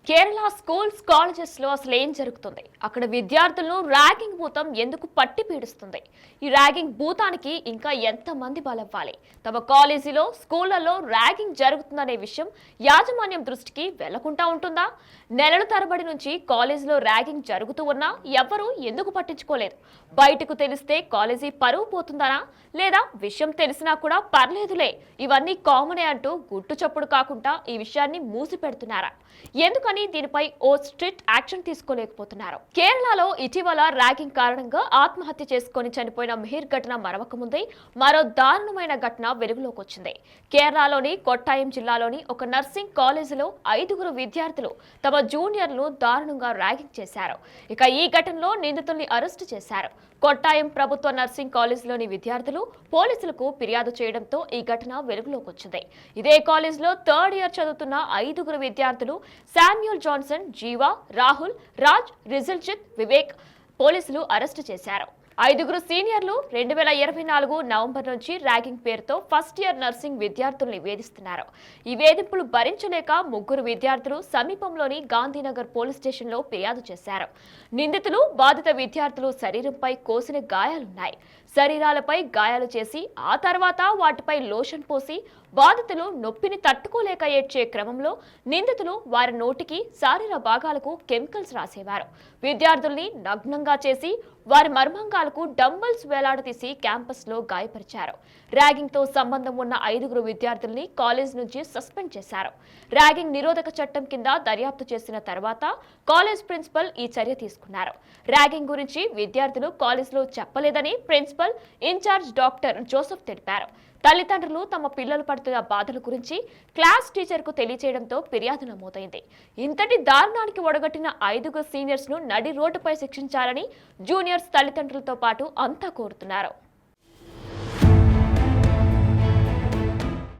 Kerala schools colleges లో అసలు ఏం జరుగుతుంది? అక్కడ విద్యార్థులను ర్యాగింగ్ భూతం ఎందుకు పట్టి పీడిస్తుంది? ఈ ర్యాగింగ్ భూతానికి ఇంకా ఎంత మంది బలవ్వాలి? తమ కాలేజీలో స్కూళ్లలో ర్యాగింగ్ జరుగుతుందనే విషయం యాజమాన్యం దృష్టికి వెళ్లకుండా ఉంటుందా? నెలల తరబడి నుంచి కాలేజీలో ర్యాగింగ్ జరుగుతూ ఉన్నా ఎవరూ ఎందుకు పట్టించుకోలేదు? బయటకు తెలిస్తే కాలేజీ పరువు పోతుందనా? లేదా విషయం తెలిసినా కూడా పర్లేదులే, ఇవన్నీ కామనే అంటూ గుట్టు చప్పుడు కాకుండా ఈ విషయాన్ని మూసి పెడుతున్నారా? ఎందుకని దీనిపై ఓ స్ట్రిక్ట్ యాక్షన్ తీసుకోలేకపోతున్నారు? కేరళలో ఇటీవల ర్యాగింగ్ కారణంగా ఆత్మహత్య చేసుకుని చనిపోయిన మిహిర్ ఘటన మరవక ముందే మరో దారుణమైన ఘటన వెలుగులోకి వచ్చింది. కేరళలోని కొట్టాయం జిల్లాలోని ఒక నర్సింగ్ కాలేజీలో 5గురు విద్యార్థులు తమ జూనియర్లు దారుణంగా ర్యాగింగ్ చేశారు. ఇక ఈ ఘటనలో నిందితుల్ని అరెస్టు చేశారు. కొట్టాయం ప్రభుత్వ నర్సింగ్ కాలేజీలోని విద్యార్థులు పోలీసులకు ఫిర్యాదు చేయడంతో ఈ ఘటన వెలుగులోకి వచ్చింది. ఇదే కాలేజీలో థర్డ్ ఇయర్ చదువుతున్న 5గురు విద్యార్థులు శామ్యూల్ జాన్సన్, జీవా, రాహుల్, రాజ్, రిజల్జిత్, వివేక్ పోలీసులు అరెస్టు చేశారు. 5గురు సీనియర్లు 2024 నవంబర్ నుంచి ర్యాగింగ్ పేరుతో ఫస్ట్ ఇయర్ నర్సింగ్ విద్యార్థుల్ని వేధిస్తున్నారు. ఈ వేధింపులు భరించలేక 3 విద్యార్థులు సమీపంలోని గాంధీనగర్ పోలీస్ స్టేషన్లో ఫిర్యాదు చేశారు. నిందితులు బాధిత విద్యార్థులు శరీరంపై కోసిన గాయాలున్నాయి. శరీరాలపై గాయాలు చేసి ఆ తర్వాత వాటిపై లోషన్ పోసి బాధితులు నొప్పిని తట్టుకోలేక ఏడ్చే క్రమంలో నిందితులు వారి నోటికి, శారీర భాగాలకు కెమికల్స్ రాసేవారు. విద్యార్థుల్ని నగ్నంగా చేసి వారి మర్మాంగాలకు డంబల్స్ వేలాడదీసి క్యాంపస్ లో గాయపరిచారు. ర్యాగింగ్ తో సంబంధం ఉన్న 5గురు విద్యార్థుల్ని కాలేజ్ నుంచి సస్పెండ్ చేశారు. ర్యాగింగ్ నిరోధక చట్టం కింద దర్యాప్తు చేసిన తర్వాత కాలేజ్ ప్రిన్సిపల్ ఈ చర్య తీసుకున్నారు. ర్యాగింగ్ గురించి విద్యార్థులు కాలేజ్లో చెప్పలేదని ప్రిన్సిపల్ ఇన్ఛార్జ్ డాక్టర్ జోసెఫ్ తెలిపారు. తల్లిదండ్రులు తమ పిల్లలు పడుతున్న బాధల గురించి క్లాస్ టీచర్ కు తెలియజేయడంతో ఫిర్యాదు నమోదైంది. ఇంతటి దారుణానికి ఒడగట్టిన 5గురు సీనియర్స్ ను నడి రోడ్డుపై శిక్షించాలని జూనియర్స్ తల్లిదండ్రులతో పాటు అంతా కోరుతున్నారు.